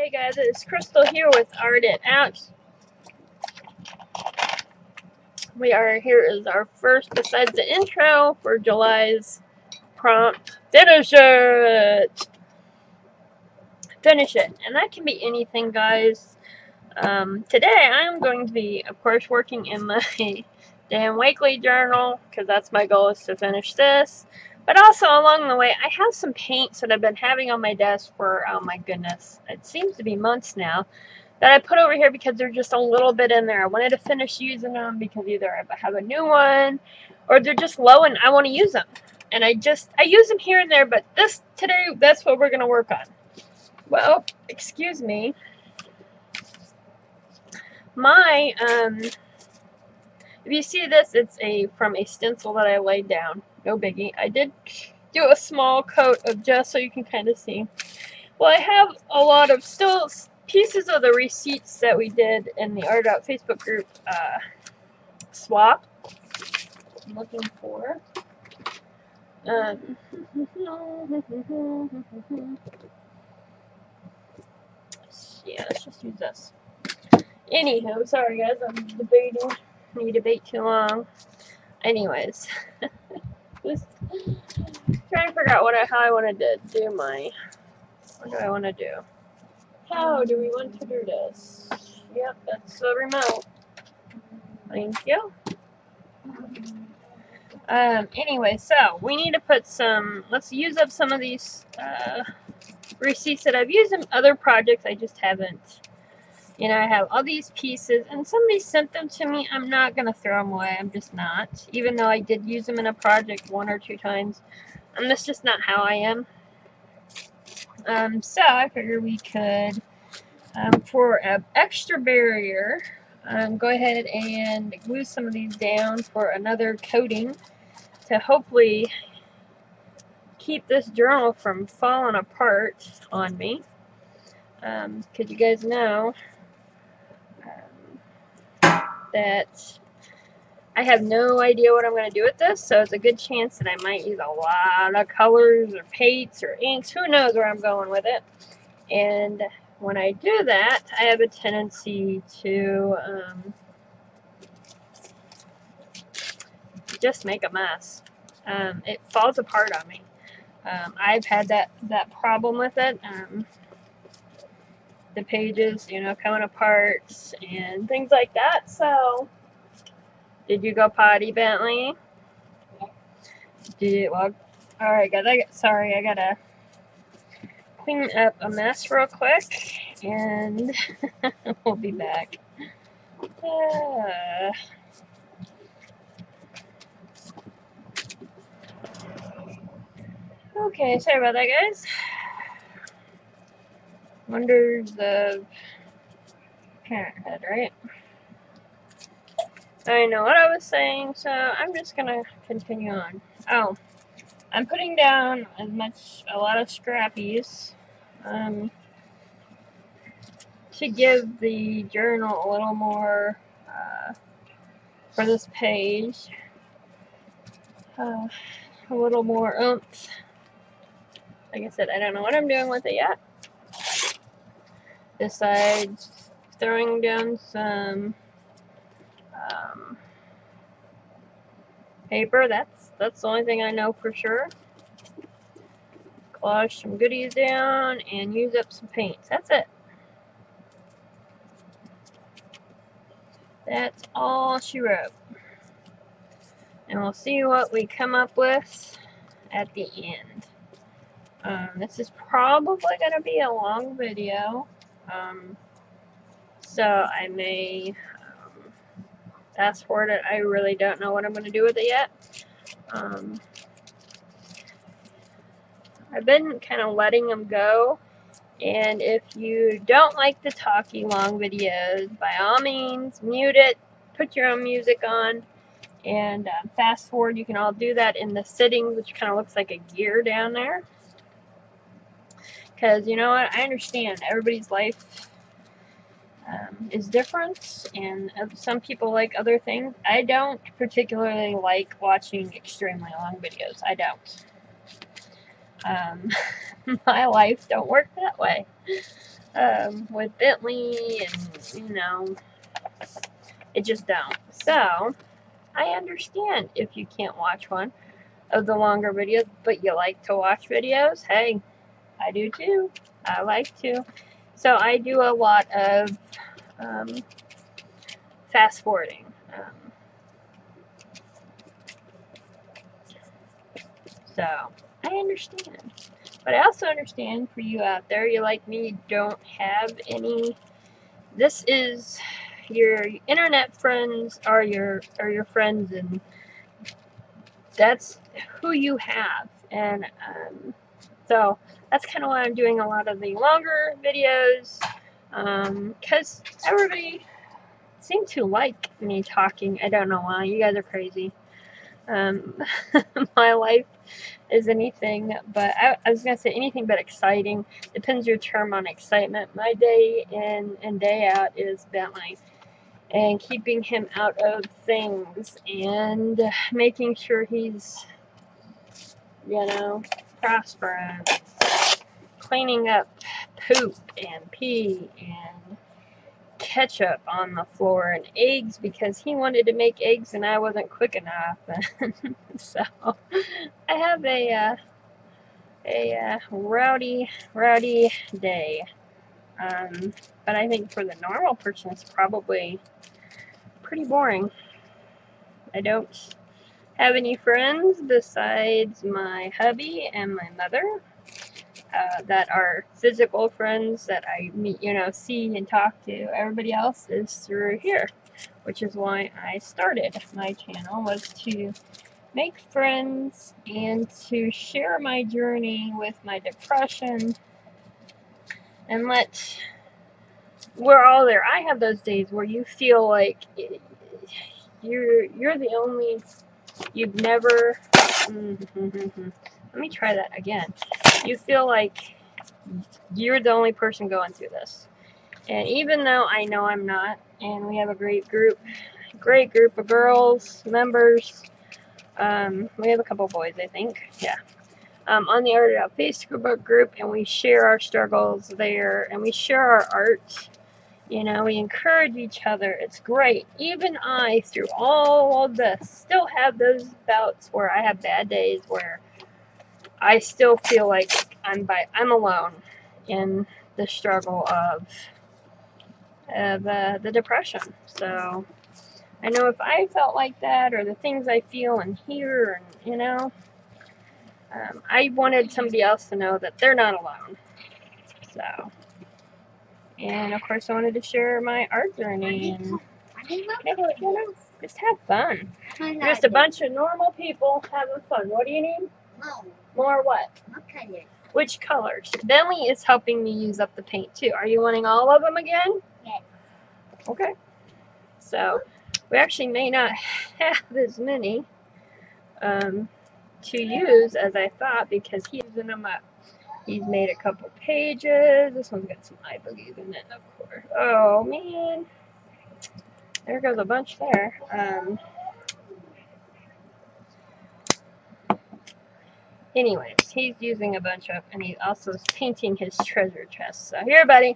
Hey guys, it's Crystal here with Art It Out. We are here as our first, besides the intro, for July's prompt. Finish it! Finish it. And that can be anything, guys. Today I'm going to be, of course, working in my damn weekly journal, because that's my goal, is to finish this. But also along the way, I have some paints that I've been having on my desk for, oh my goodness, it seems to be months now, that I put over here because they're just a little bit in there. I wanted to finish using them because either I have a new one or they're just low and I want to use them. And I use them here and there, but today, that's what we're going to work on. Well, excuse me. My, if you see this, it's from a stencil that I laid down. No biggie. I did do a small coat of just so you can kind of see. Well, I have a lot of still pieces of the receipts that we did in the Art Out Facebook group swap. I'm looking for. Yeah, let's just use this. Anywho, sorry guys, I'm debating. Me debate too long. Anyways, just trying to figure out how I wanted to do my. What do I want to do? How do we want to do this? Yep, that's the remote. Thank you. Anyway, so we need to put let's use up some of these receipts that I've used in other projects. I just haven't. You know, I have all these pieces, and somebody sent them to me. I'm not going to throw them away. I'm just not. Even though I did use them in a project 1 or 2 times. That's just not how I am. So I figured we could, for an extra barrier, go ahead and glue some of these down for another coating to hopefully keep this journal from falling apart on me. Because you guys know that I have no idea what I'm going to do with this, so it's a good chance that I might use a lot of colors or paints or inks. Who knows where I'm going with it. And when I do that, I have a tendency to just make a mess. It falls apart on me. I've had that problem with it. The pages, you know, coming apart and things like that. So, did you go potty, Bentley? Well, alright guys, sorry, I gotta clean up a mess real quick, and we'll be back. Okay, sorry about that, guys. Wonders of Parenthood, right? I know what I was saying, so I'm just gonna continue on. Oh, I'm putting down a lot of scrappies to give the journal a little more for this page, a little more oomph. Like I said, I don't know what I'm doing with it yet. Besides throwing down some paper, that's the only thing I know for sure. Collage some goodies down and use up some paints. That's it. That's all she wrote. And we'll see what we come up with at the end. This is probably going to be a long video. So I may fast forward it. I really don't know what I'm going to do with it yet. I've been kind of letting them go. And if you don't like the talky long videos, by all means, mute it, put your own music on, and fast forward. You can all do that in the settings, which kind of looks like a gear down there. Because, you know what, I understand everybody's life is different, and some people like other things. I don't particularly like watching extremely long videos. I don't. My life don't work that way. with Bentley, and you know, it just don't. So I understand if you can't watch one of the longer videos, but you like to watch videos. Hey, I do too. I like to. So I do a lot of fast forwarding. So I understand. But I also understand for you out there, you like me, don't have any. This is your internet friends are your friends, and that's who you have. And so that's kind of why I'm doing a lot of the longer videos, because everybody seems to like me talking. I don't know why. You guys are crazy. My life is anything but, I was going to say anything but exciting. Depends your term on excitement. My day in and day out is Bentley, and keeping him out of things, and making sure he's, you know, prospering, cleaning up poop and pee and ketchup on the floor and eggs because he wanted to make eggs and I wasn't quick enough. So I have a rowdy day. But I think for the normal person, it's probably pretty boring. I don't have any friends besides my hubby and my mother that are physical friends that I meet, you know, see and talk to. Everybody else is through here, which is why I started my channel, was to make friends and to share my journey with my depression, and we're all there. I have those days where you feel like you're the only, you've never, let me try that again. You feel like you're the only person going through this. And even though I know I'm not, and we have a great group of girls, members, we have a couple boys, I think, yeah. On the Art It Out Facebook group, and we share our struggles there, and we share our art. You know, we encourage each other. It's great. Even I, through all of this, still have those bouts where I have bad days where I still feel like I'm alone in the struggle of the depression. So I know if I felt like that, or the things I feel and hear, and you know, I wanted somebody else to know that they're not alone. So, and of course, I wanted to share my art journey and you know, just have fun. Just a bunch of normal people having fun. What do you need? More what? Okay. Which colors? Bentley is helping me use up the paint too. Are you wanting all of them again? Yes. Okay. So we actually may not have as many to use as I thought, because he's using them up. He's made a couple pages. This one's got some eye boogies in it, of course. Oh man. There goes a bunch there. Anyways, he's using a bunch up, and he also is painting his treasure chest. So here, buddy.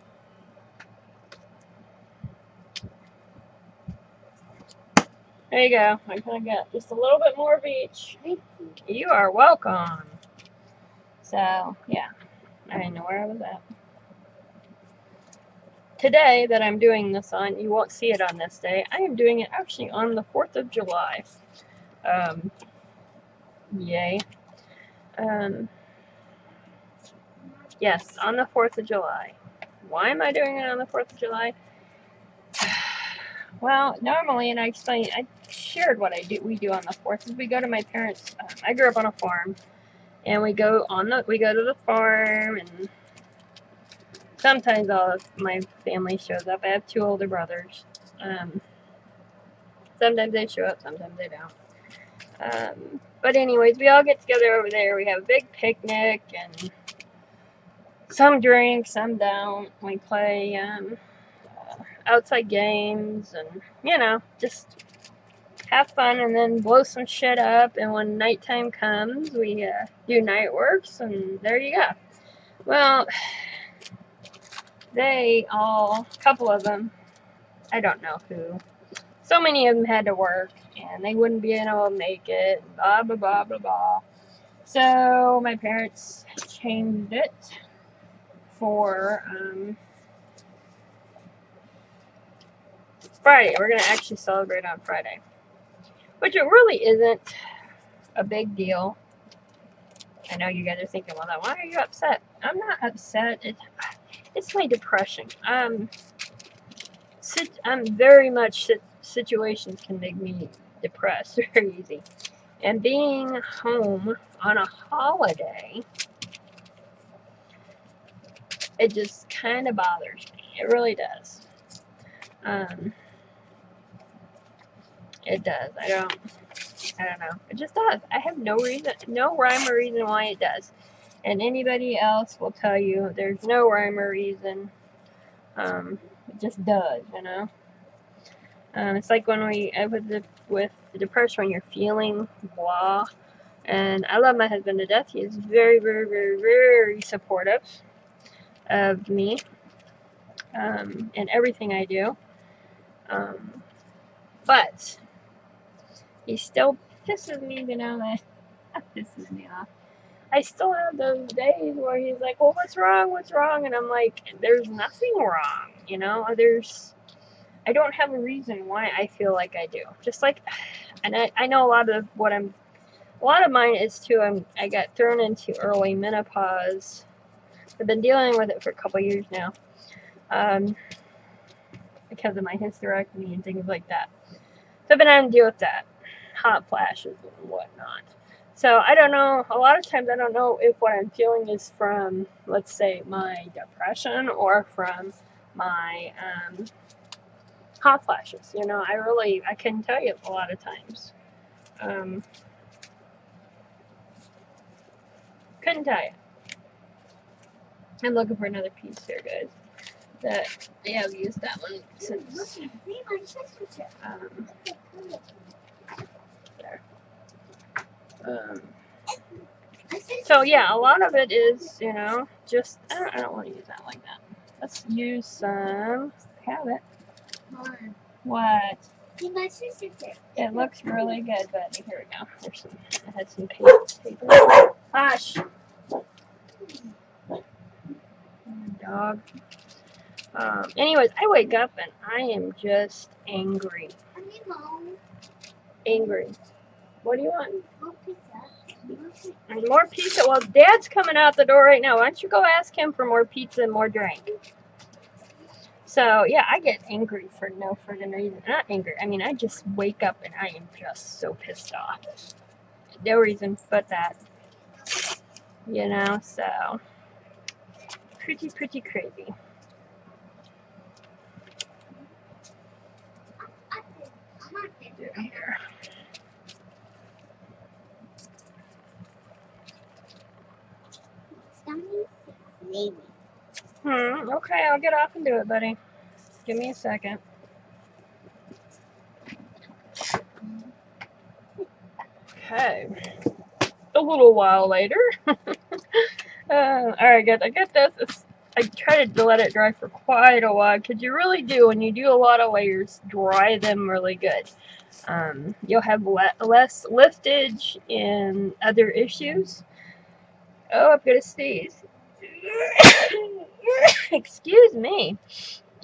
There you go. I kind of got just a little bit more of each. You are welcome. So, yeah. I didn't know where I was at. Today that I'm doing this on, you won't see it on this day. I am doing it actually on the 4th of July. Yay. Yes, on the 4th of July. Why am I doing it on the 4th of July? Well, normally, and I shared what we do on the 4th, is we go to my parents', I grew up on a farm, and we go to the farm, and sometimes all of my family shows up. I have 2 older brothers. Sometimes they show up, sometimes they don't. But anyways, we all get together over there. We have a big picnic, and some drink, some don't. We play outside games, and you know, just have fun, and then blow some shit up. And when nighttime comes, we do night works, and there you go. Well, a couple of them, I don't know who, so many of them had to work, and they wouldn't be able to make it, blah, blah, blah, blah, blah. So my parents changed it for Friday. We're going to actually celebrate on Friday, which it really isn't a big deal. I know you guys are thinking, well, then why are you upset? I'm not upset. It's my depression. I'm very much, situations can make me depressed very easy. And being home on a holiday, it just kind of bothers me. It really does. It does. I don't know. It just does. I have no reason, no rhyme or reason why it does. And anybody else will tell you there's no rhyme or reason. It just does, you know. It's like when with the depression, when you're feeling blah. And I love my husband to death. He is very, very, very, very supportive of me and everything I do. But he still pisses me, you know, that pisses me off. I still have those days where he's like, well, what's wrong? What's wrong? And I'm like, there's nothing wrong, you know? I don't have a reason why I feel like I do. Just like, and I know a lot of mine is too, I got thrown into early menopause. I've been dealing with it for a couple years now. Because of my hysterectomy and things like that. So I've been having to deal with that. Hot flashes and whatnot. So I don't know, a lot of times I don't know if what I'm feeling is from, let's say, my depression or from my hot flashes. You know, I couldn't tell you a lot of times. Couldn't tell you. I'm looking for another piece here, guys. That I've used that one since. There. So yeah, a lot of it is, you know, just I don't want to use that like that. Let's use some. Have it. What? It looks really good, but here we go. There's some. It has some paper. Hush. Dog. Anyways, I wake up and I am just angry. Angry. What do you want? More pizza. Well, Dad's coming out the door right now. Why don't you go ask him for more pizza and more drink? So, yeah, I get angry for no friggin' reason. Not angry. I mean, I just wake up and I am just so pissed off. No reason but that. You know, so. Pretty crazy. Here. Okay, I'll get off and do it, buddy. Give me a second. Okay. A little while later. Alright, guys, I got this. I tried to let it dry for quite a while, because you really do, when you do a lot of layers, dry them really good. You'll have less liftage in other issues. Oh, I'm gonna sneeze. Excuse me.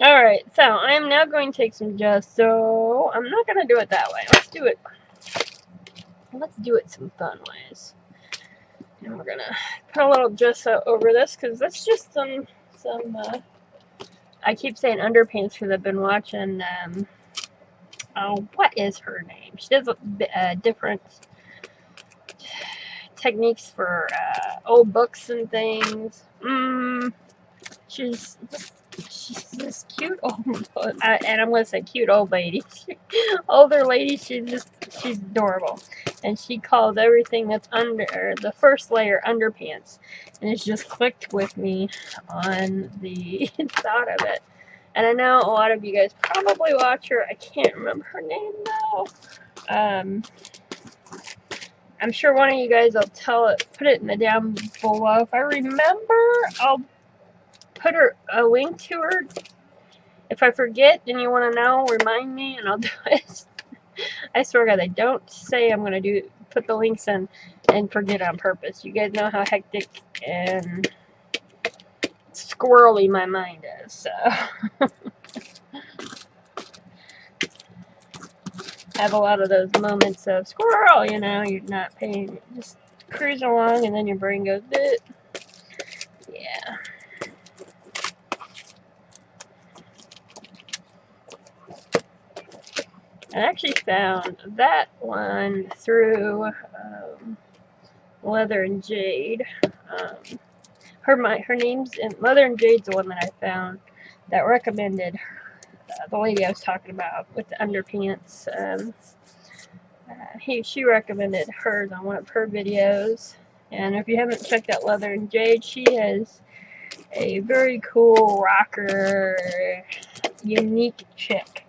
Alright, so I am now going to take some gesso. I'm not gonna do it that way. Let's do it some fun ways. And we're gonna put a little gesso over this, because that's just some I keep saying underpants because I've been watching, oh, what is her name? She does different techniques for old books and things. She's this cute old, and I'm gonna say cute old lady. Older lady, she's adorable, and she calls everything that's under the first layer underpants, and it's just clicked with me on the thought of it. And I know a lot of you guys probably watch her. I can't remember her name now. I'm sure one of you guys will put it in the down below. If I remember, I'll put a link to her. If I forget and you want to know, remind me and I'll do it. I swear to God, I don't say I'm going to put the links in and forget on purpose. You guys know how hectic and squirrely my mind is, so. Have a lot of those moments of squirrel, you know, you're not paying, just cruising along and then your brain goes, bleh. Yeah. I actually found that one through Leather and Jade. Her name's in Leather and Jade's the one that I found that recommended the lady I was talking about with the underpants. She recommended hers on one of her videos. And if you haven't checked out Leather and Jade, she has a very cool rocker, unique chick.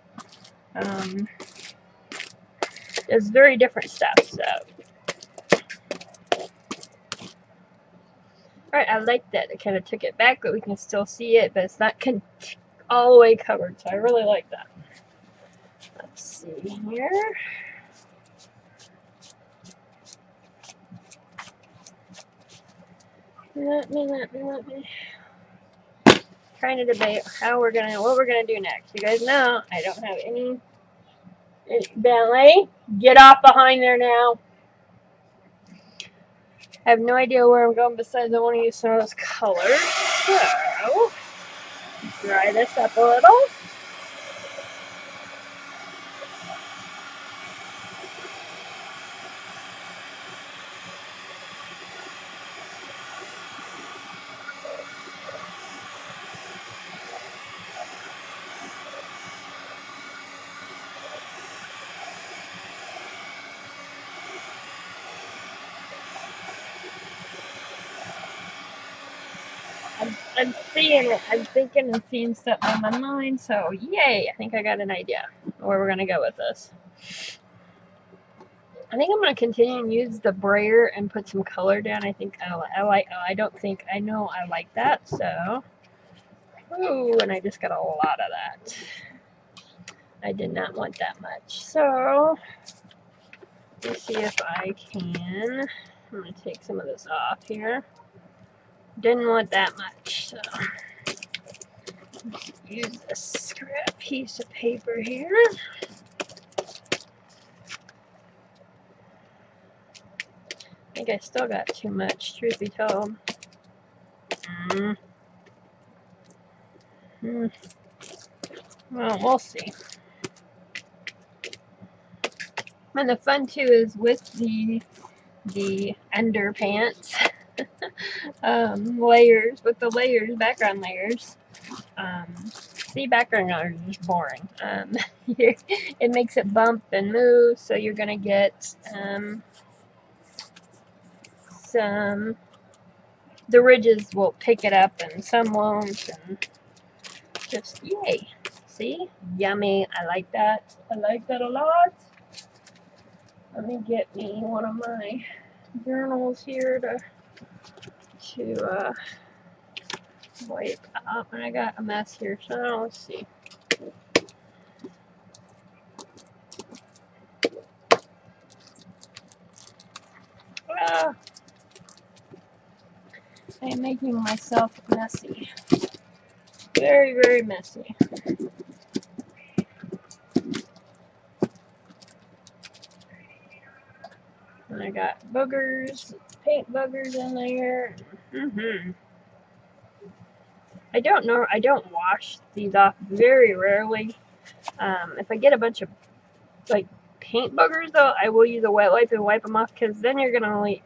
It's very different stuff, so. Alright, I like that. I kind of took it back, but we can still see it, but it's not all the way covered, so I really like that. Let's see here. Let me. Trying to debate what we're gonna do next. You guys know I don't have any. Bentley, get off behind there now. I have no idea where I'm going besides I want to use some of those colors. So, dry this up a little. I'm seeing it. I'm thinking and seeing stuff in my mind. So, yay! I think I got an idea where we're gonna go with this. I think I'm gonna continue and use the brayer and put some color down. I think I know I like that. So, ooh, and I just got a lot of that. I did not want that much. So, let's see if I can. I'm gonna take some of this off here. Didn't want that much, so use a scrap piece of paper here. I think I still got too much, truth be told. Well, we'll see. And the fun too is with the underpants layers, with the layers, background layers. See, background layers are just boring. It makes it bump and move, so you're gonna get the ridges will pick it up and some won't, and just yay. See? Yummy. I like that. I like that a lot. Let me get me one of my journals here to wipe up. And I got a mess here, so let's see. I am making myself messy. Very, very messy. And I got boogers, paint boogers in there. I don't know. I don't wash these off very rarely. If I get a bunch of like paint boogers, though, I will use a wet wipe and wipe them off, because then you're gonna leave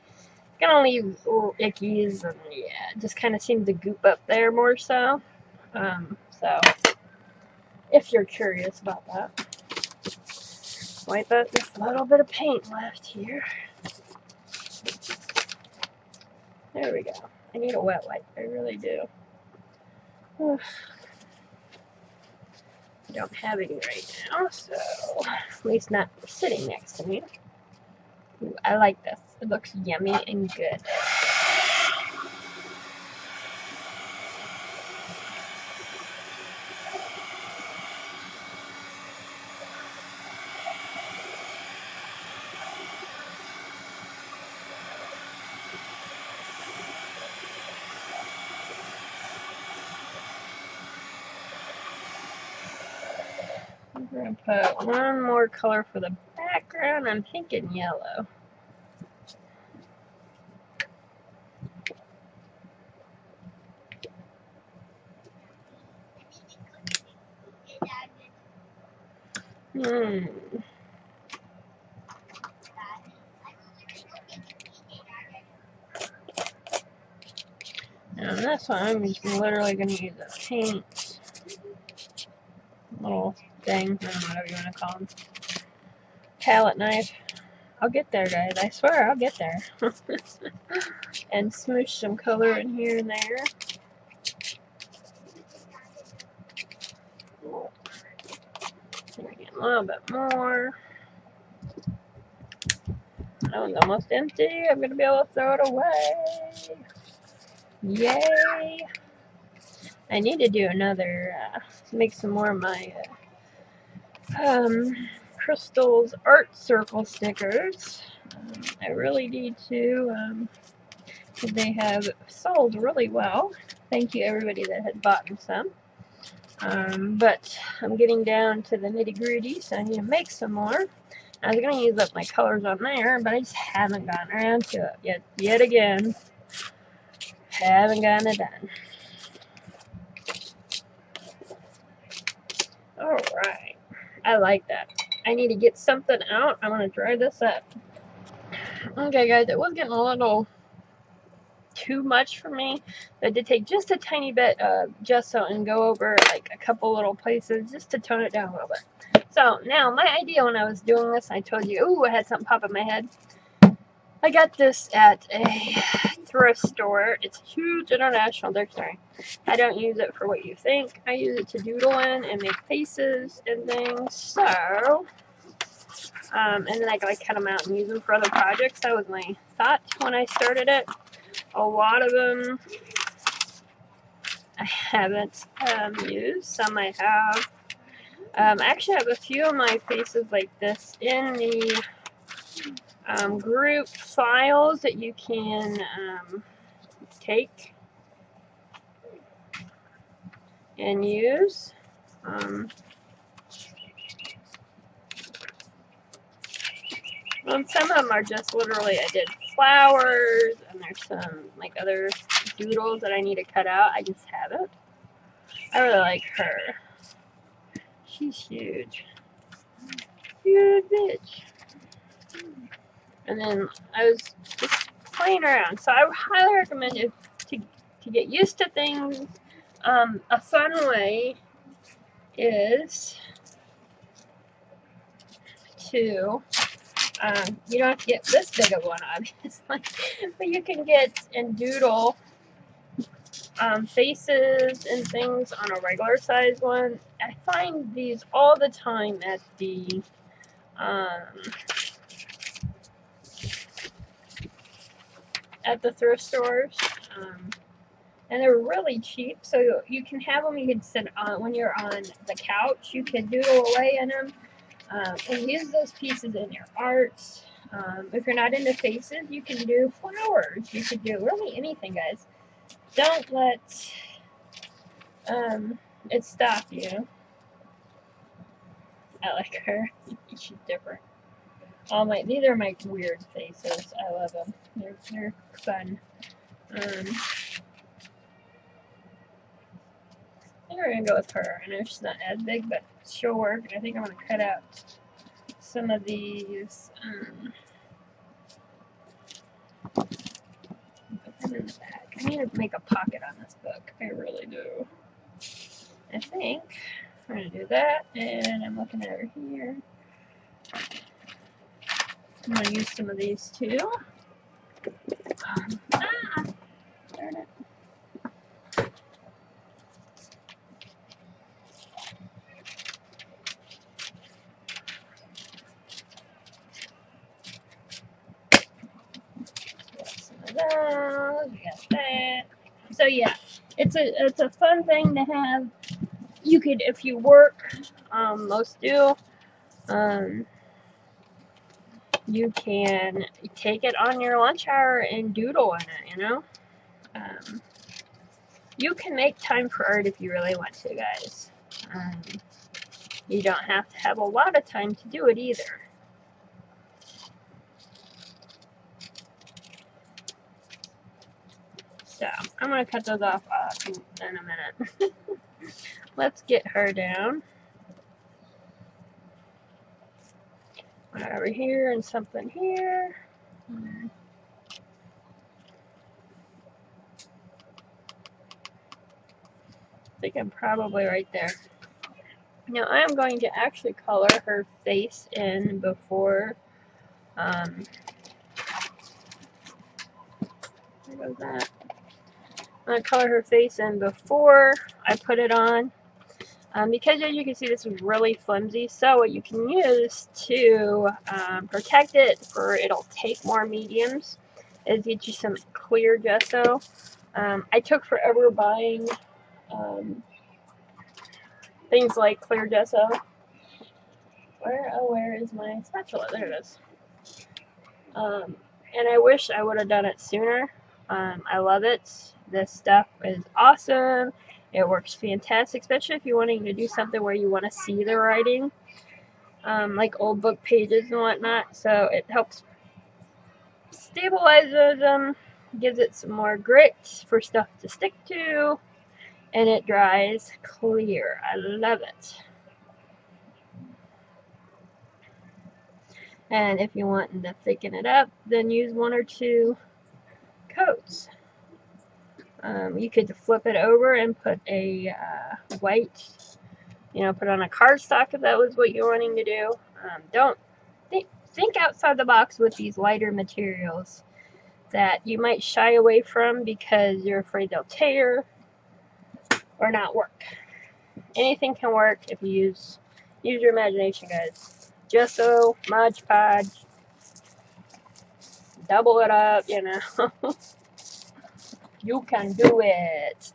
little ickies, and yeah, it just kind of seems to goop up there more so. So if you're curious about that, wipe out this little bit of paint left here. There we go. I need a wet wipe. I really do. I don't have any right now, so at least not sitting next to me. Ooh, I like this. It looks yummy and good. We're going to put one more color for the background. I'm thinking yellow. And this one, I'm just literally going to use a paint little thing, I don't know, whatever you want to call them, palette knife. I'll get there, guys. I swear I'll get there. And smoosh some color in here and there. A little bit more. That one's almost empty. I'm going to be able to throw it away. Yay! I need to do another, make some more of my Crystal's Art Circle stickers. I really need to, because they have sold really well. Thank you everybody that had bought some. But I'm getting down to the nitty-gritty, so I need to make some more. I was going to use up my colors on there, but I just haven't gotten around to it yet again. Haven't gotten it done. Alright. I like that. I need to get something out. I want to dry this up. Okay, guys, it was getting a little too much for me. I did take just a tiny bit of gesso and go over like a couple little places just to tone it down a little bit. So now my idea when I was doing this, I told you, ooh, I had something pop in my head. I got this at a thrift store. It's a huge international dictionary. I don't use it for what you think. I use it to doodle in and make faces and things. So, and then I like cut them out and use them for other projects. That was my thought when I started it. A lot of them I haven't used. Some I have. I actually have a few of my faces like this in the group files that you can take and use. And some of them are just literally, I did flowers, and there's some like other doodles that I need to cut out. I just haven't. I really like her. She's huge. Huge bitch. And then I was just playing around. So I highly recommend it to get used to things. A fun way is to, you don't have to get this big of one, obviously, but you can get and doodle faces and things on a regular size one. I find these all the time at the thrift stores, and they're really cheap. So you can have them. You can sit on when you're on the couch. You can doodle away in them and use those pieces in your art. If you're not into faces, you can do flowers. You can do really anything, guys. Don't let it stop you. I like her. She's different. These are my weird faces. I love them. They're fun. I think we're gonna go with her. I know she's not as big, but she'll work. And I think I'm gonna cut out some of these. Put them in the back. I need to make a pocket on this book. I really do. I think I'm gonna do that, and I'm looking at her here. I'm gonna use some of these too. Darn it. We got that. So yeah, it's a fun thing to have. You could, if you work, most do. You can take it on your lunch hour and doodle in it. You know, you can make time for art if you really want to, guys. you don't have to have a lot of time to do it either. So I'm going to cut those off in a minute. Let's get her down. One over here and something here. I think I'm probably right there. Now I am going to actually color her face in before. There goes that. I'm going to color her face in before I put it on. Because as you can see, this is really flimsy, so what you can use to protect it for it'll take more mediums is get you some clear gesso. I took forever buying things like clear gesso. Where is my spatula? There it is. And I wish I would have done it sooner. I love it. This stuff is awesome. It works fantastic, especially if you're wanting to do something where you want to see the writing, like old book pages and whatnot. So it helps stabilize them, gives it some more grit for stuff to stick to, and it dries clear. I love it. And if you want to thicken it up, then use 1 or 2 coats. You could flip it over and put a white, put on a cardstock if that was what you're wanting to do. Don't think outside the box with these lighter materials that you might shy away from because you're afraid they'll tear or not work. Anything can work if you use your imagination, guys. Gesso, Mod Podge, double it up, You can do it.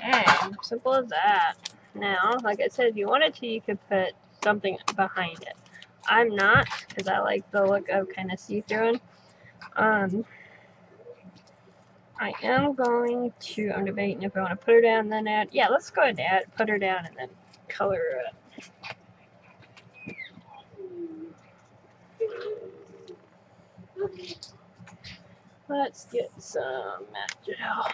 Okay, simple as that. Now, like I said, if you wanted to, you could put something behind it. I'm not, because I like the look of kind of see-through. I am going to, I'm debating if I want to put her down and then add, yeah, let's go ahead and put her down and then color her up. Let's get some matte gel.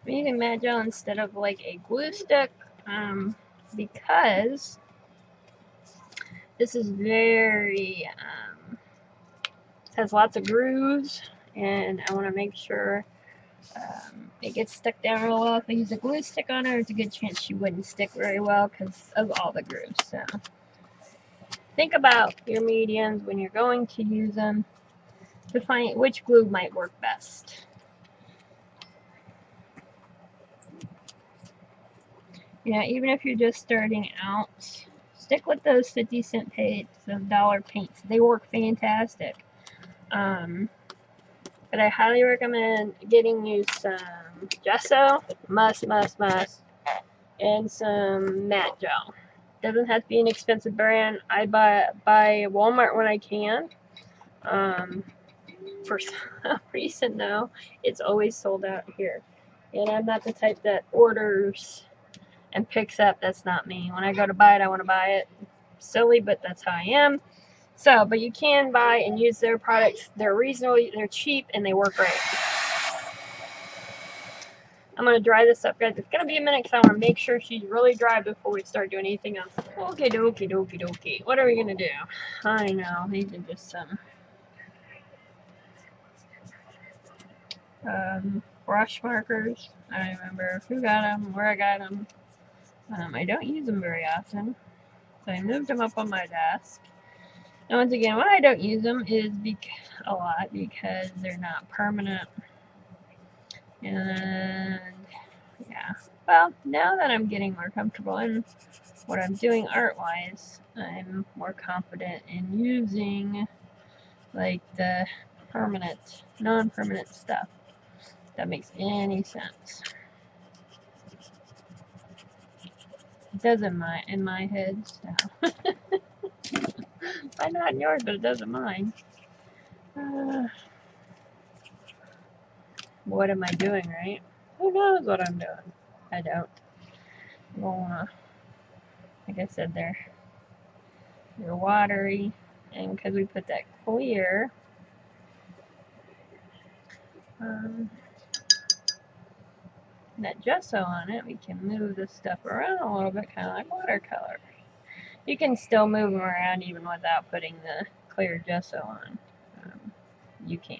I'm using matte gel instead of like a glue stick because this is very, has lots of grooves, and I want to make sure it gets stuck down real well. If I use a glue stick on her, it's a good chance she wouldn't stick very well because of all the grooves. So think about your mediums when you're going to use them to find which glue might work best. Even if you're just starting out, stick with those 50-cent paints, those dollar paints. They work fantastic. But I highly recommend getting you some gesso, must, and some matte gel. Doesn't have to be an expensive brand. I buy Walmart when I can. For some reason though, it's always sold out here. And I'm not the type that orders and picks up. That's not me. When I go to buy it, I want to buy it. Silly, but that's how I am. So, but you can buy and use their products. They're reasonably, they're cheap, and they work great. I'm going to dry this up, guys. It's going to be a minute because I want to make sure she's really dry before we start doing anything else. Okay, dokie. What are we going to do? I know, these are just some brush markers. I don't remember who got them, where I got them. I don't use them very often. So I moved them up on my desk. And once again, why I don't use them is a lot because they're not permanent. And yeah, well, now that I'm getting more comfortable in what I'm doing art-wise, I'm more confident in using like the permanent, non-permanent stuff. If that makes any sense. It does in my head, so. Might not in yours, but it does in mine. What am I doing, right? Who knows what I'm doing? I don't. Well, like I said, they're watery, and because we put that clear, that gesso on it, we can move this stuff around a little bit, kind of like watercolor. You can still move them around even without putting the clear gesso on. You can.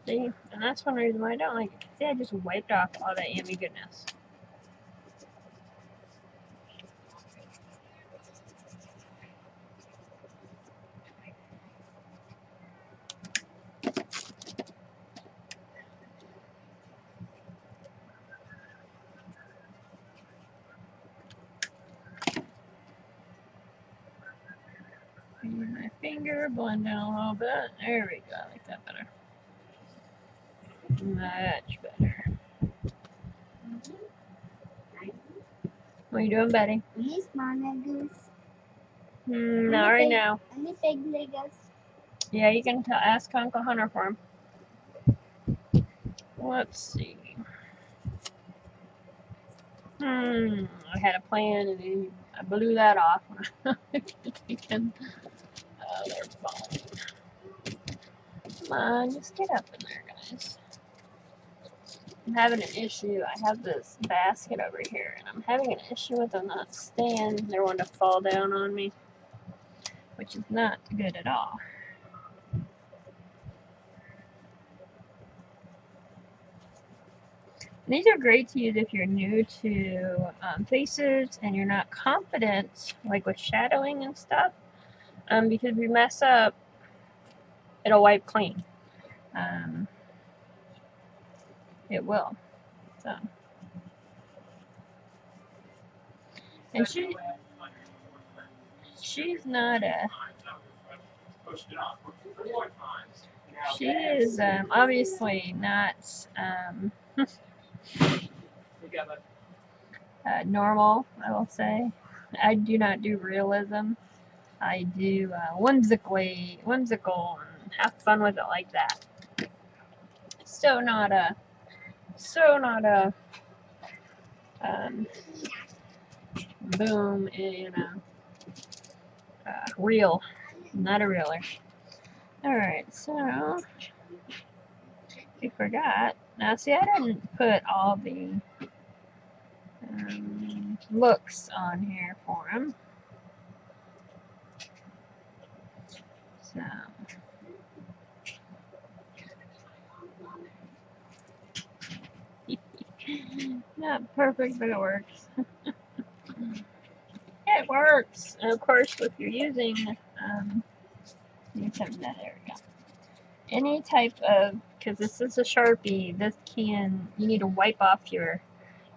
See, and that's one reason why I don't like it. See, I just wiped off all that yummy goodness. Use my finger, blend down a little bit. There we go. I like that better. Much better. What are you doing, Betty? Any small Legos? Not right now. Any big Legos? Yeah, you can ask Uncle Hunter for him. Let's see. I had a plan and I blew that off. Thinking, oh, they're falling. Come on, just get up in there, guys. I'm having an issue. I have this basket over here, and I'm having an issue with them not staying. They're wanting to fall down on me, which is not good at all. These are great to use if you're new to faces and you're not confident, like with shadowing and stuff, because if you mess up, it'll wipe clean. It will. So, and she's not a. She is obviously not normal, I will say. I do not do realism. I do whimsical and have fun with it like that. So not a boom, real, not a realer. Alright, so we forgot. Now see, I didn't put all the looks on here for him. So not perfect, but it works. It works. And of course, if you're using there we go. Any type of, because this is a Sharpie, you need to wipe off your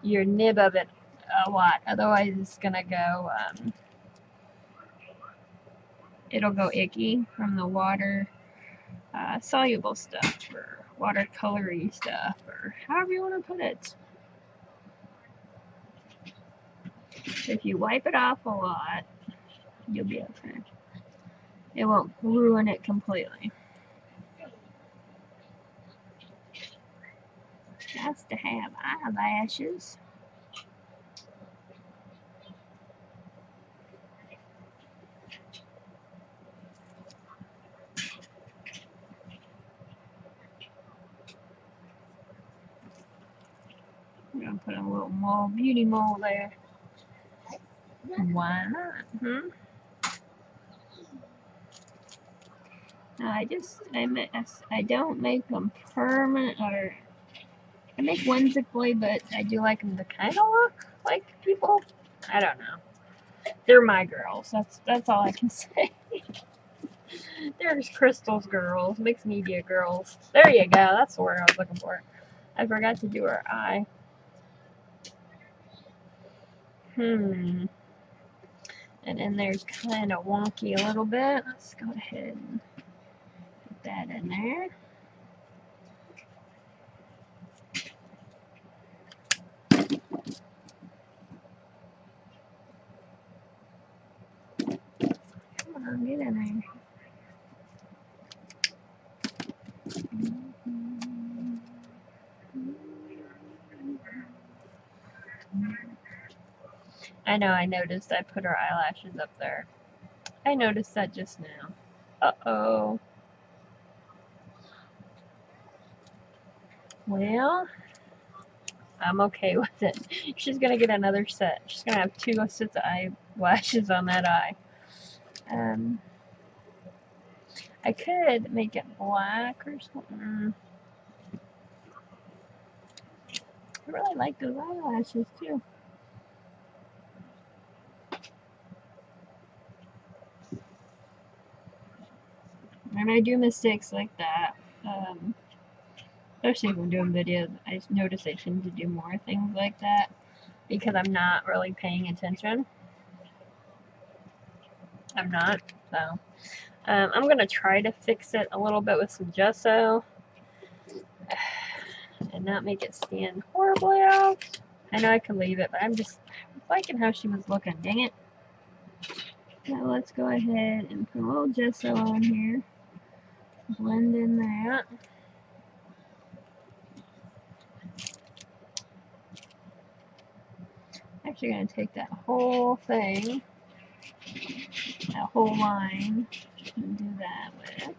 nib of it a lot. Otherwise, it's gonna go. It'll go icky from the water soluble stuff or watercolory stuff or however you want to put it. If you wipe it off a lot, you'll be okay. It won't ruin it completely. Just to have eyelashes. I'm gonna put a little more beauty mold there. Why not? I don't make them permanent, or I make whimsically, but I do like them to kind of look like people. I don't know. They're my girls. That's all I can say. There's Crystal's girls, mixed media girls. There you go. That's the word I was looking for. I forgot to do her eye. And in there's kind of wonky a little bit. Let's go ahead and put that in there. Come on, get in there. I know, I noticed I put her eyelashes up there. I noticed that just now. Uh-oh. Well, I'm okay with it. She's gonna get another set. She's gonna have 2 sets of eyelashes on that eye. I could make it black or something. I really like those eyelashes too. And I do mistakes like that. Especially when doing videos, I notice I tend to do more things like that because I'm not really paying attention. I'm not, so. I'm going to try to fix it a little bit with some gesso and not make it stand horribly out. I know I can leave it, but I'm just liking how she was looking. Dang it. Now let's go ahead and put a little gesso on here. Blend in that. Actually going to take that whole thing, that whole line, and do that with it.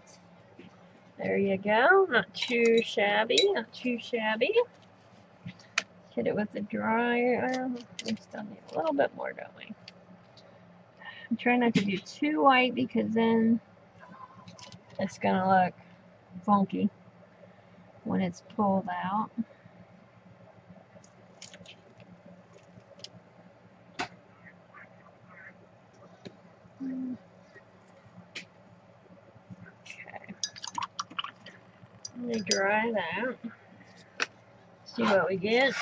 There you go. Not too shabby, not too shabby. Hit it with the dryer. We still need a little bit more, don't we? I'm trying not to do too white because then it's going to look funky when it's pulled out. Okay. Let me dry that. See what we get.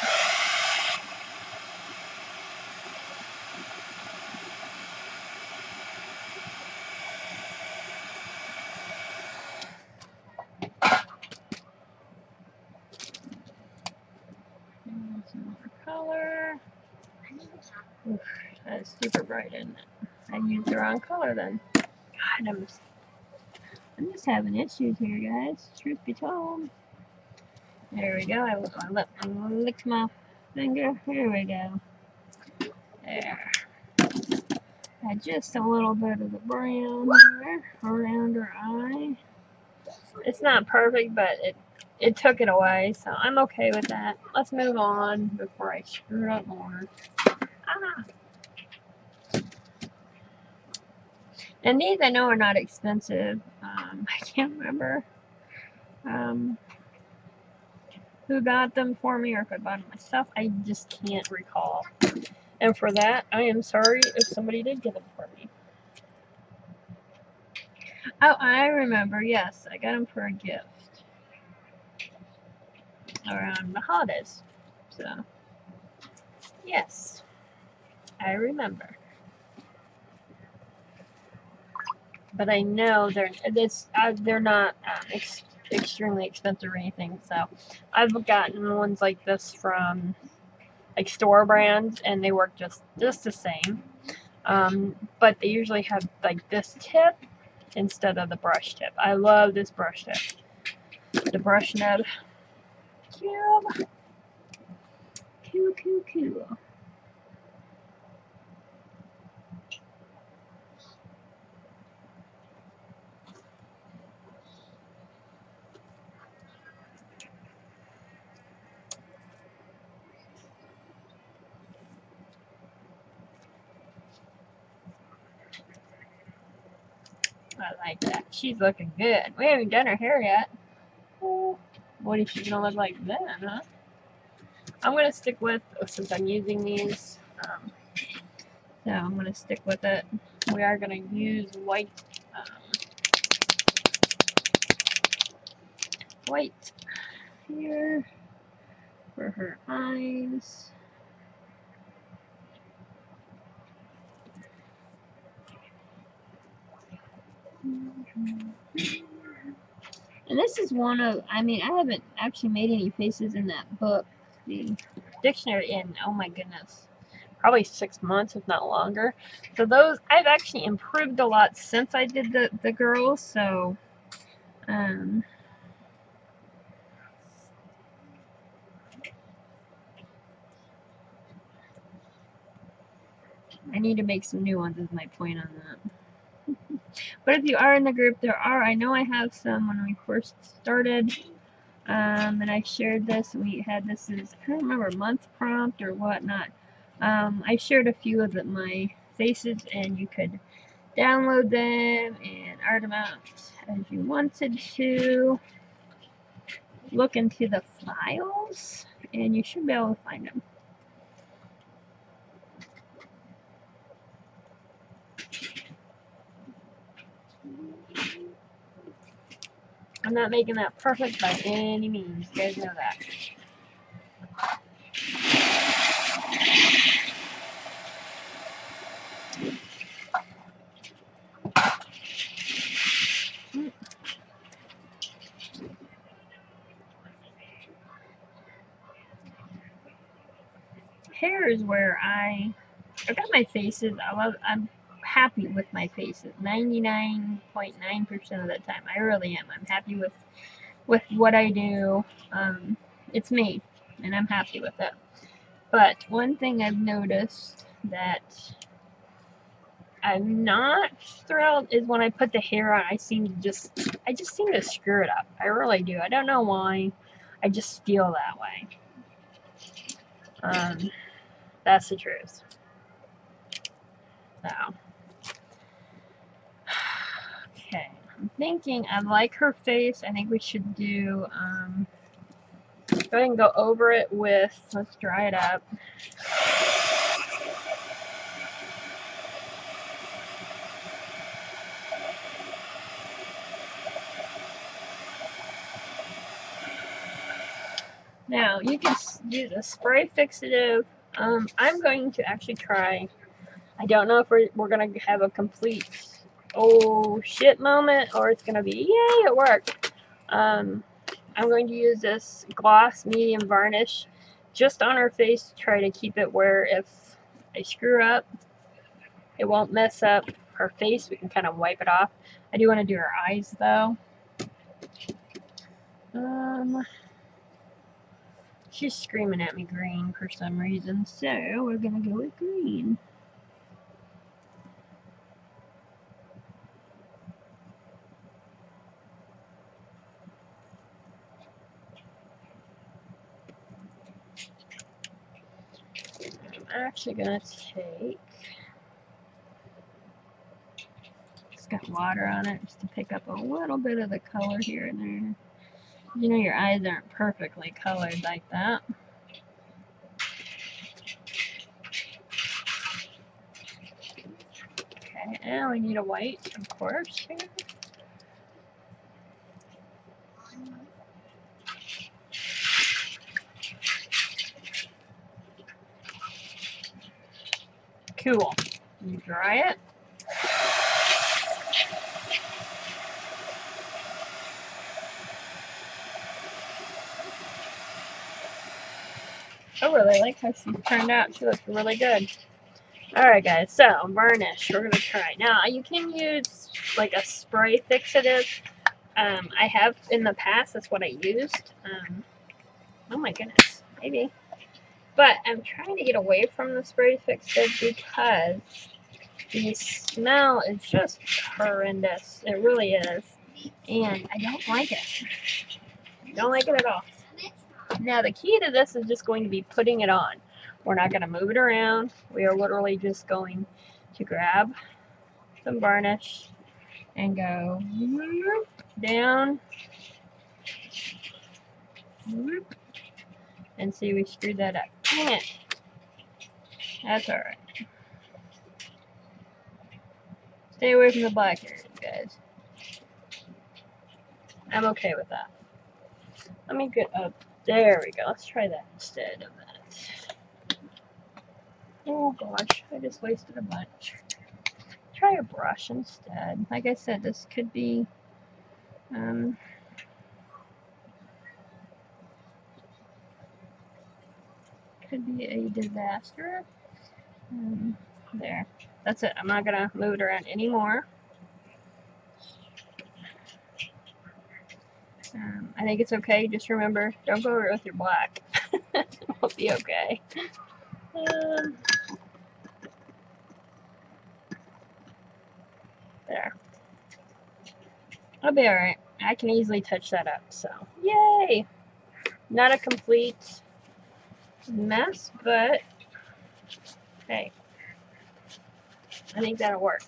Some more color. Oof, that's super bright, isn't it? I used the wrong color then. God, I'm just having issues here, guys. Truth be told. There we go. I licked my finger. Here we go. There. Add just a little bit of the brown there around her eye. It's not perfect, but it took it away, so I'm okay with that. Let's move on before I screw up more. Ah. And these I know are not expensive. I can't remember who got them for me or if I bought them myself. I just can't recall. And for that, I am sorry if somebody did get them for me. Oh, I remember. Yes, I got them for a gift around the holidays. So, yes, I remember. But I know they're not extremely expensive or anything. So, I've gotten ones like this from like store brands, and they work just the same. But they usually have like this tip instead of the brush tip. I love this brush tip. The brush nub. Cool. Cool. I like that. She's looking good. We haven't done her hair yet. Oh, what is she gonna look like then, huh? I'm gonna stick with, since I'm using these, so I'm gonna stick with it. We are gonna use white, white here for her eyes. And this is one of, I mean, I haven't actually made any faces in that book, the dictionary, in, oh my goodness, probably 6 months, if not longer. So those, I've actually improved a lot since I did the girls, so, I need to make some new ones is my point on that. But if you are in the group, I know I have some when we first started, and I shared this, we had this as, I don't remember, month prompt or whatnot. I shared a few of my faces, and you could download them and art them out as you wanted to. Look into the files, and you should be able to find them. I'm not making that perfect by any means. You guys know that. Hair is where I've got my faces. I'm happy with my faces 99.9% of the time. I really am. I'm happy with what I do. It's me, and I'm happy with it. But one thing I've noticed that I'm not thrilled is when I put the hair on, I just seem to screw it up. I really do. I don't know why. I just feel that way. That's the truth. So, okay. I'm thinking I like her face. I think we should do, go ahead and go over it with, let's dry it up. Now, you can use a spray fixative. I'm going to actually try, I don't know if we're going to have a complete oh shit moment or it's going to be yay, it worked. I'm going to use this gloss medium varnish just on her face to try to keep it where if I screw up, it won't mess up her face. We can kind of wipe it off. I do want to do her eyes though. She's screaming at me green for some reason, so we're gonna go with green. I'm actually gonna take, it's got water on it just to pick up a little bit of the color here and there. You know your eyes aren't perfectly colored like that. Okay, and we need a white, of course, here. Cool. You dry it. I really like how she turned out. She looks really good. Alright guys, so varnish, we're going to try. Now, you can use like a spray fixative. I have in the past, that's what I used. Oh my goodness, maybe. But I'm trying to get away from the spray fixative because the smell is just horrendous. It really is. And I don't like it. Don't like it at all. Now the key to this is just going to be putting it on. We're not going to move it around. We are literally just going to grab some varnish and go down. And see, we screwed that up. Dang it. That's alright. Stay away from the black areas, guys. I'm okay with that. Let me get up. There we go. Let's try that instead of that. Oh gosh, I just wasted a bunch. Try a brush instead. Like I said, this could be a disaster. There. That's it. I'm not gonna move it around anymore. I think it's okay. Just remember, don't go over it with your black. It'll be okay. There. I'll be alright. I can easily touch that up, so yay! Not a complete mess, but hey, I think that'll work.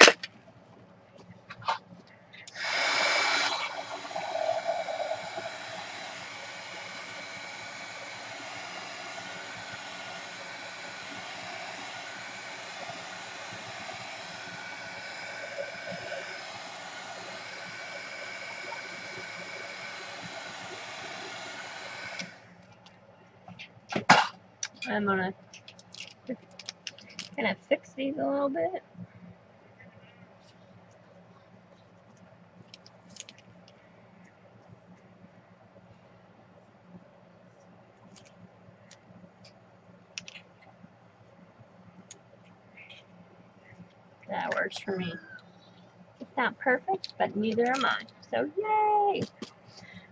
I'm gonna kind of fix these a little bit. That works for me. It's not perfect, but neither am I. So yay!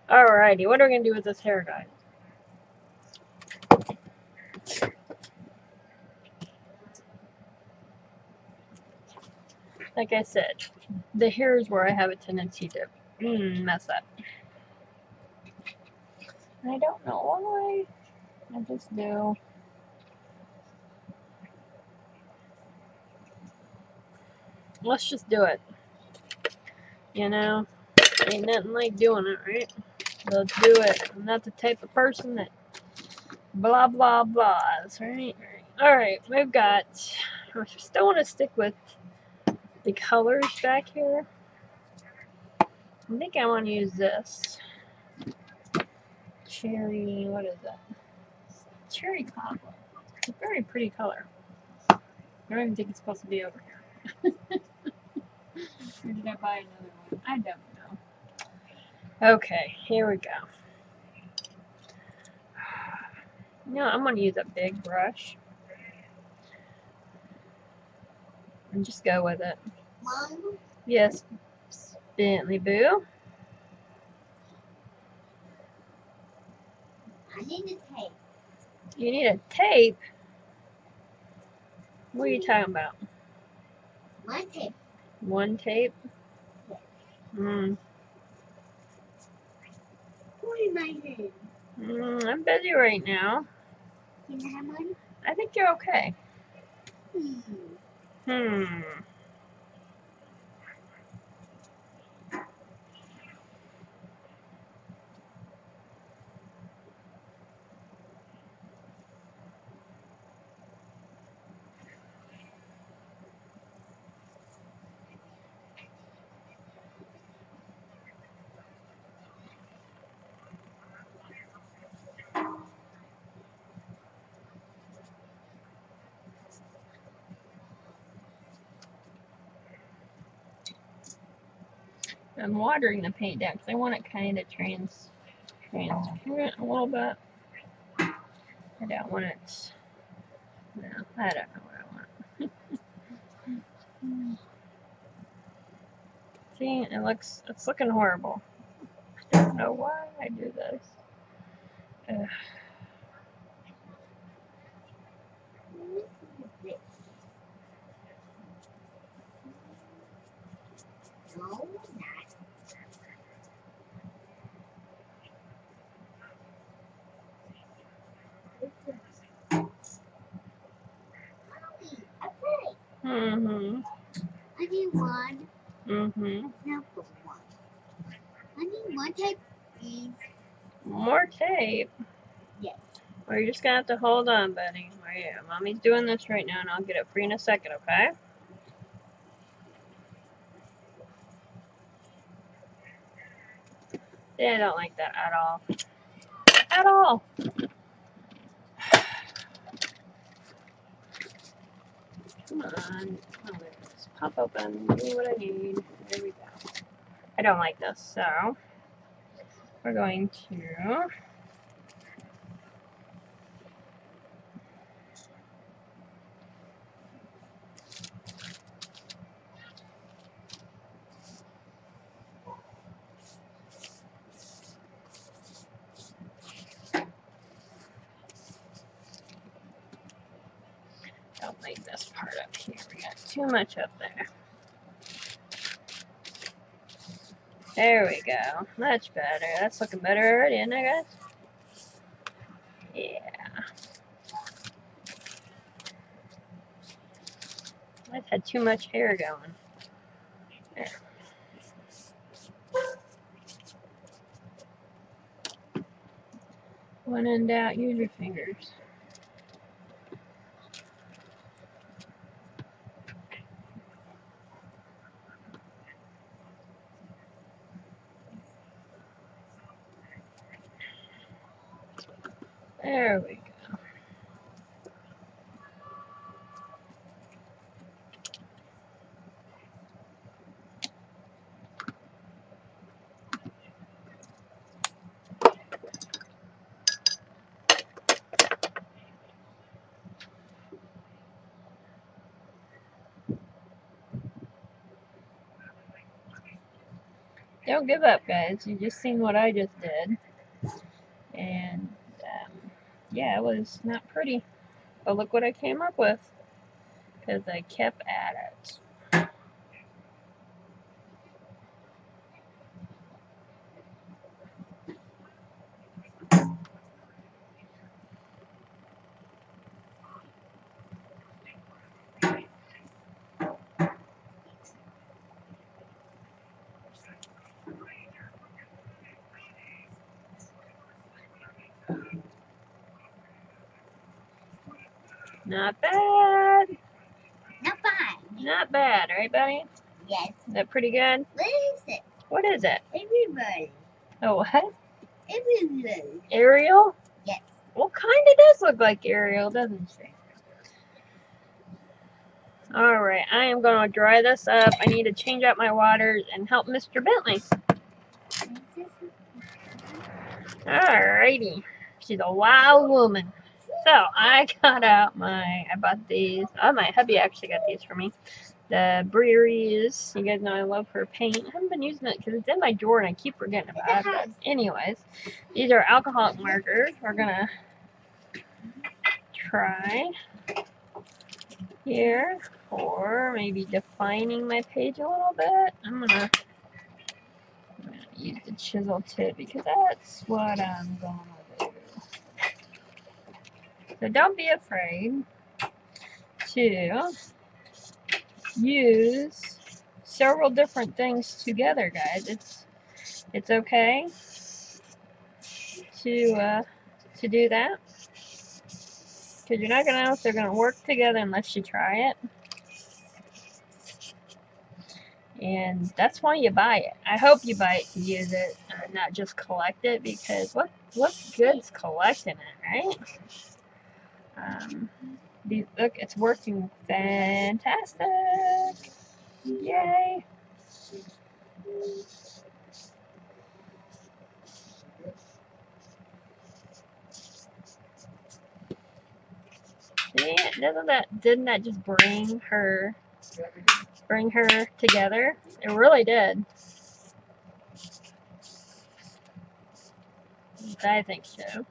Alrighty, what are we gonna do with this hair, guys? Like I said, the hair is where I have a tendency to mess up. I don't know why. I just do. Let's just do it. You know? Ain't nothing like doing it, right? Let's do it. I'm not the type of person that blah blah blahs, right? Alright, we've got. I still want to stick with the colors back here. I think I want to use this. Cherry, what is that? Cherry cobbler. It's a very pretty color. I don't even think it's supposed to be over here. Or did I buy another one? I don't know. Okay, here we go. No, I'm going to use a big brush. And just go with it. Mom? Yes, Bentley Boo. I need a tape. You need a tape? What are you talking about? My tape. One tape? Put in my hand. I'm busy right now. Can I have one? I think you're okay. I'm watering the paint down because I want it kind of transparent a little bit. I don't want it. No, I don't know what I want. See, it's looking horrible. I don't know why I do this. Ugh. No, I need one. Mm-hmm. Now for one. Honey, more tape, please. More tape? Yes. Well, you're just gonna have to hold on, buddy. Oh, yeah. Mommy's doing this right now, and I'll get it for you in a second, okay? Yeah, I don't like that at all. At all. Come on. Oh, there it is. Pop open. Give me what I need. There we go. I don't like this, so we're going to don't like this part up here. We got too much up there. There we go. Much better. That's looking better already, isn't it, guys? Yeah. I've had too much hair going. There. When in doubt, use your fingers. There we go. Don't give up, guys. You just seen what I just did. And, yeah, it was not pretty. But look what I came up with. Because I kept at it. Not bad. Not bad. Not bad, right, buddy? Yes. Is that pretty good? What is it? What is it? Everybody. Oh, what? Everybody. Ariel? Yes. Well, kind of does look like Ariel, doesn't she? Alright, I am going to dry this up. I need to change out my waters and help Mr. Bentley. Alrighty. She's a wild woman. So, I got out I bought these. Oh, my hubby actually got these for me. The Breweries. You guys know I love her paint. I haven't been using it because it's in my drawer and I keep forgetting about it. But anyways, these are alcoholic markers. We're going to try here for maybe defining my page a little bit. I'm gonna use the chisel tip because that's what I'm gonna do. So don't be afraid to use several different things together, guys. It's okay to do that because you're not gonna know if they're gonna work together unless you try it. And that's why you buy it. I hope you buy it to use it, not just collect it, because what good's collecting it, right? Look, it's working fantastic. Yay. See, didn't that just bring her together? It really did. I think so.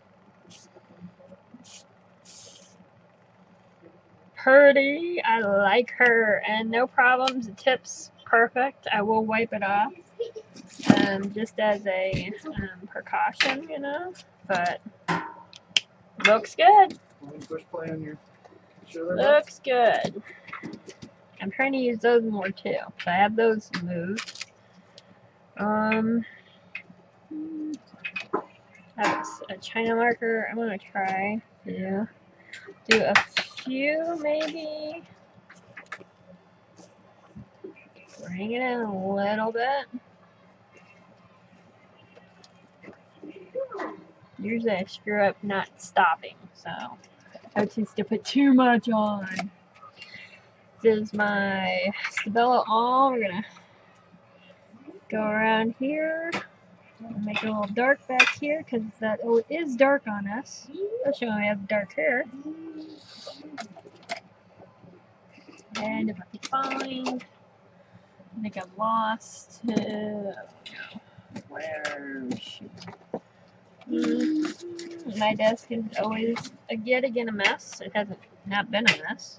Purdy, I like her, and no problems. The tip's perfect. I will wipe it off, just as a precaution, you know. But looks good. Push play on your shoulder. Looks good. I'm trying to use those more too. So I have those moved. That's a China marker. I'm gonna try to do a few, maybe. Bring it in a little bit. Usually I screw up not stopping, so I would choose to put too much on. This is my Stabilo all. We're gonna go around here and make it a little dark back here because that is dark on us, especially when we have dark hair. And if I can find, I think I'm lost. Where? Shoot. My desk is always yet again a mess. It hasn't not been a mess.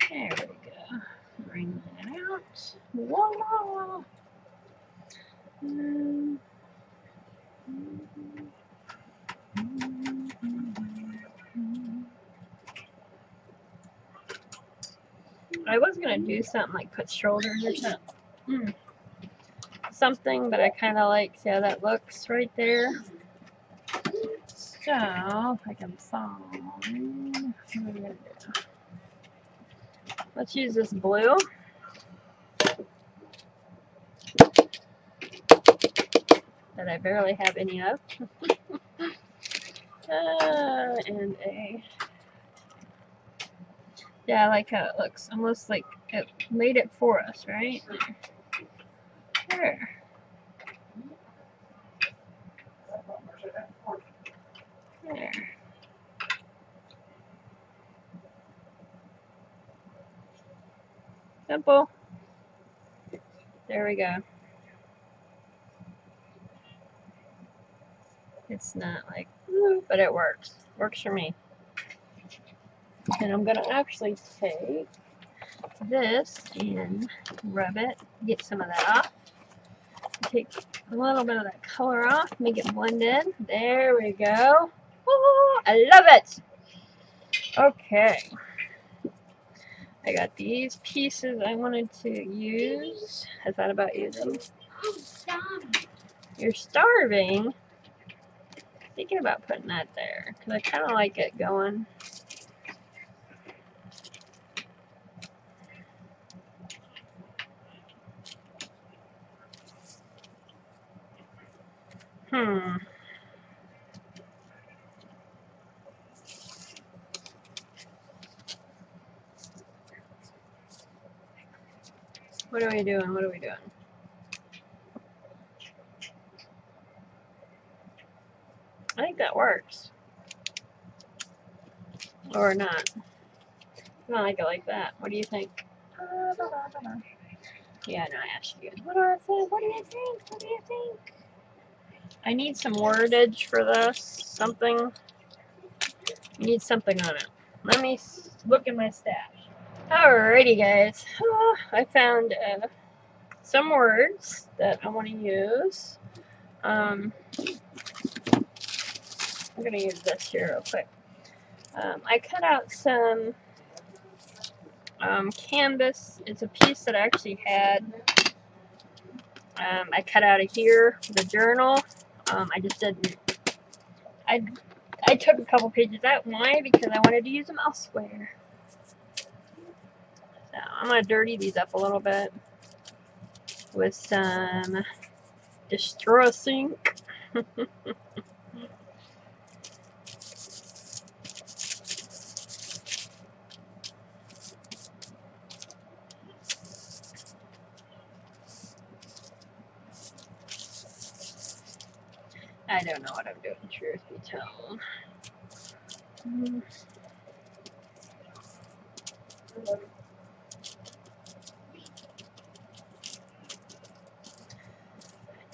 There we go. Bring that out. Voila! I was gonna do something like put shoulders or something. Something, but I kind of like see how that looks right there. So, if I can find, what am I gonna do? Let's use this blue. That I barely have any of. And a, yeah, I like how it looks. Almost like it made it for us, right? There. There. Simple. There we go. It's not like, but it works. Works for me. And I'm gonna actually take this and rub it, get some of that off. Take a little bit of that color off, make it blend in. There we go. Woo, I love it. Okay. I got these pieces I wanted to use. I thought about using. You're starving? Thinking about putting that there because I kind of like it going. What are we doing? What are we doing? I think that works. Or not. I don't like it like that. What do you think? Yeah, no, I asked you. What do I think? What do you think? What do you think? I need some wordage for this. Something. I need something on it. Let me look in my stash. Alrighty, guys. I found some words that I want to use. I'm going to use this here real quick. I cut out some canvas. It's a piece that I actually had. I cut out of here, the journal. I just didn't. I took a couple pages out. Why? Because I wanted to use them elsewhere. So I'm going to dirty these up a little bit with some Distress ink. I don't know what I'm doing, truth be told.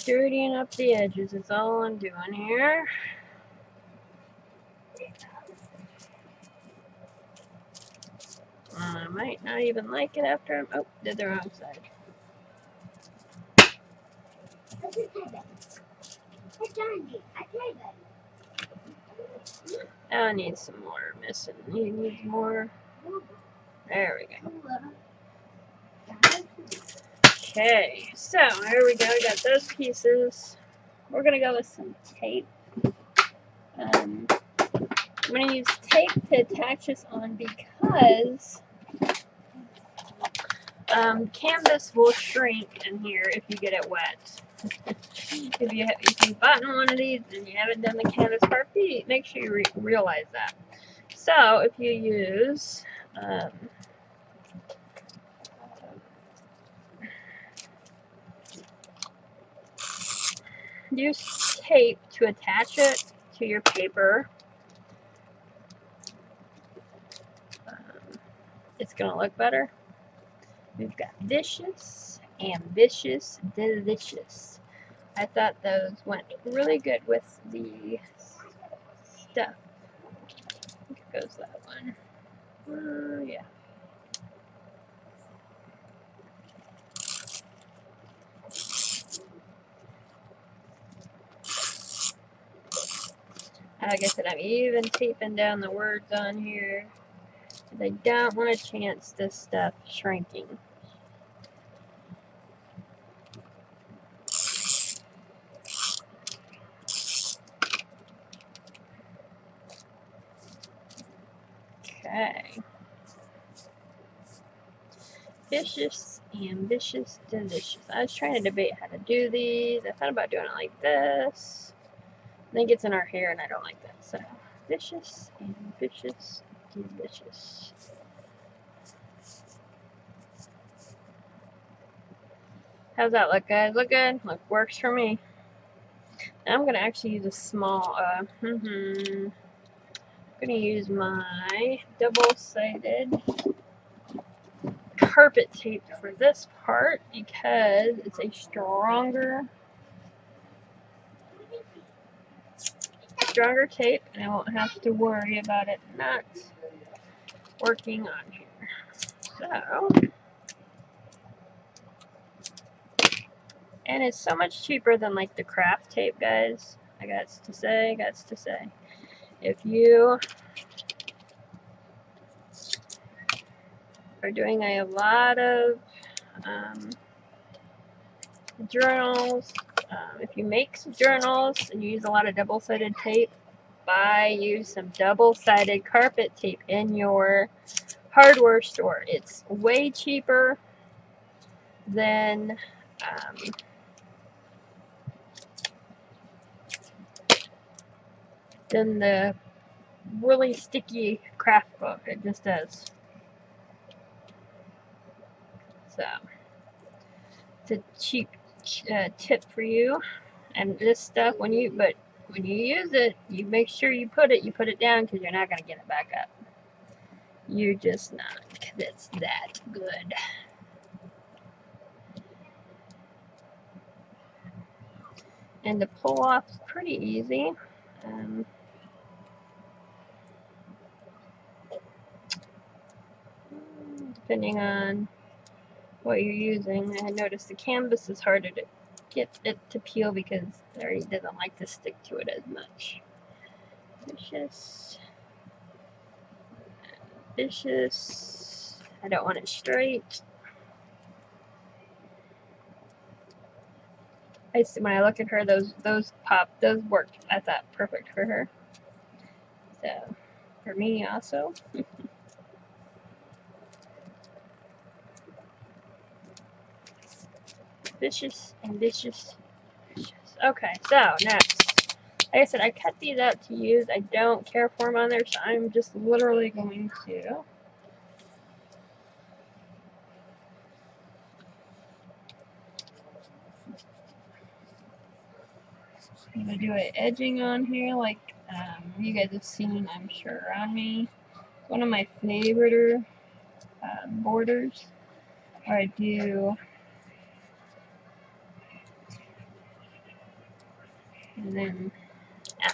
Dirtying up the edges is all I'm doing here. I might not even like it after I'm... Oh, did the wrong side. I need some more missing. You need more. There we go. Okay, so here we go. We got those pieces. We're gonna go with some tape. I'm gonna use tape to attach this on because canvas will shrink in here if you get it wet. If you've bought one of these and you haven't done the canvas part, make sure you realize that. So if you use tape to attach it to your paper, it's gonna look better. We've got vicious, ambitious, delicious. I thought those went really good with the stuff. I think it goes that one. Yeah. Like I said, I'm even taping down the words on here. I don't want to chance this stuff shrinking. Okay. Vicious, ambitious, delicious. I was trying to debate how to do these. I thought about doing it like this. I think it's in our hair and I don't like that. So, vicious, ambitious, delicious. How's that look, guys? Look good? Look, works for me. I'm going to actually use a small, I'm going to use my double-sided carpet tape for this part because it's a stronger tape and I won't have to worry about it not working on here. So, and it's so much cheaper than like the craft tape, guys. I got to say. If you are doing a lot of journals, if you make some journals and you use a lot of double-sided tape, use some double-sided carpet tape in your hardware store. It's way cheaper than the really sticky craft book. It just does. So it's a cheap tip for you. And this stuff, when you use it, you make sure you put it down because you're not gonna get it back up. You're just not, because it's that good. And to pull off is pretty easy. Depending on what you're using. I noticed the canvas is harder to get it to peel because it doesn't like to stick to it as much. Vicious. I don't want it straight. When I look at her, those worked. I thought perfect for her. So for me also. Vicious, ambitious, vicious. Okay, so next. Like I said, I cut these out to use. I don't care for them on there, so I'm just literally going to do an edging on here, like you guys have seen, I'm sure, on me. One of my favorite borders, where I do, and then I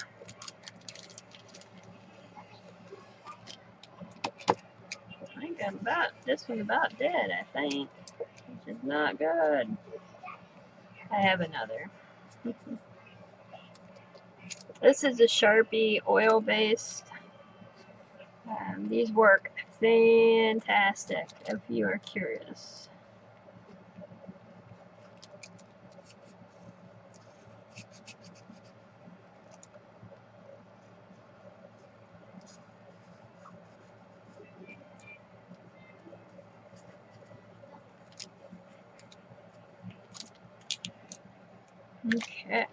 think this one's about dead, I think, which is not good. I have another. This is a Sharpie oil-based. These work fantastic if you are curious. Okay.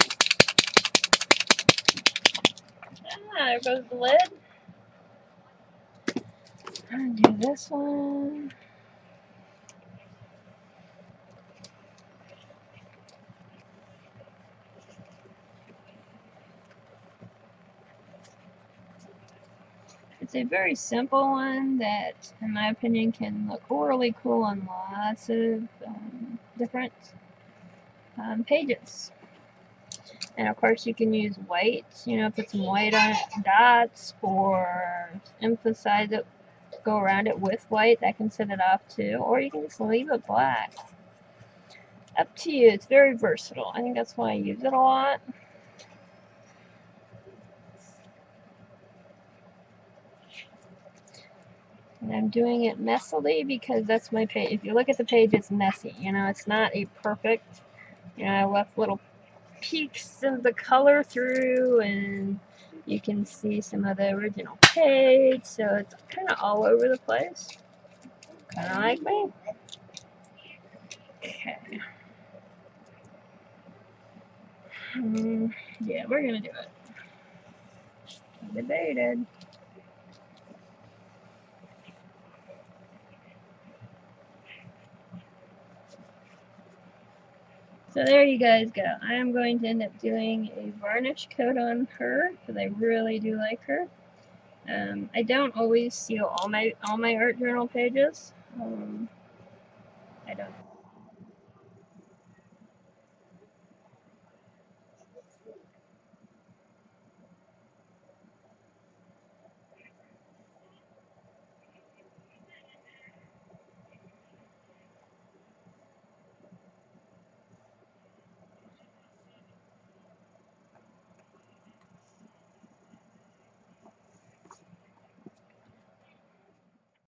There goes the lid. Undo this one. It's a very simple one that, in my opinion, can look really cool on lots of different pages. And of course, you can use white, put some white on it, dots, or emphasize it, go around it with white. That can set it off too. Or you can just leave it black. Up to you. It's very versatile. I think that's why I use it a lot. And I'm doing it messily because that's my page. If you look at the page, it's messy. It's not a perfect. I left little peeks of the color through, and you can see some of the original page. So it's kind of all over the place. Kind of like me. Okay. Yeah, we're gonna do it. Debated. So there you guys go. I am going to end up doing a varnish coat on her because I really do like her. I don't always seal all my art journal pages. I don't